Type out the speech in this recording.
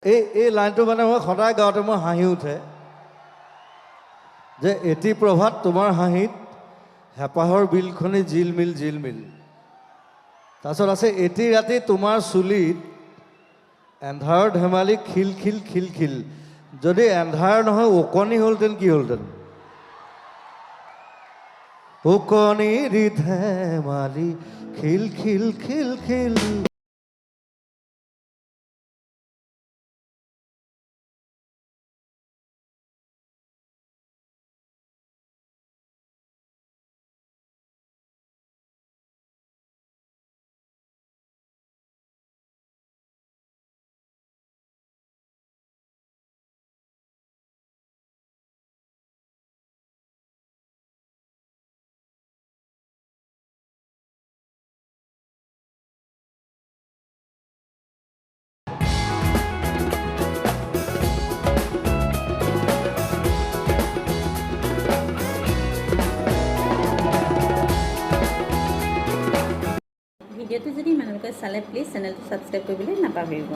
এই লাইনটো মানে মই সদায় গাওঁতে মোৰ হাঁহি উঠে যে এটি প্ৰভাত তোমাৰ হাঁহিত হেঁপাহৰ বিলখনি জিলমিল জিলমিল তাৰপিছত আছে এটি ৰাতি তোমাৰ চুলিত এন্ধাৰৰ ধেমালি খিল খিল খিল খিল যদি এন্ধাৰ নহয় ওকণি হ'লহেঁতেন কি হ'লহেঁতেন ওকণিৰ ধেমালি খিল খিল খিল খিল ভিডিঅ'টো যদি ইমানলৈকে চালে প্লিজ চেনেলটো ছাবস্ক্ৰাইব কৰিবলৈ নাপাহৰিব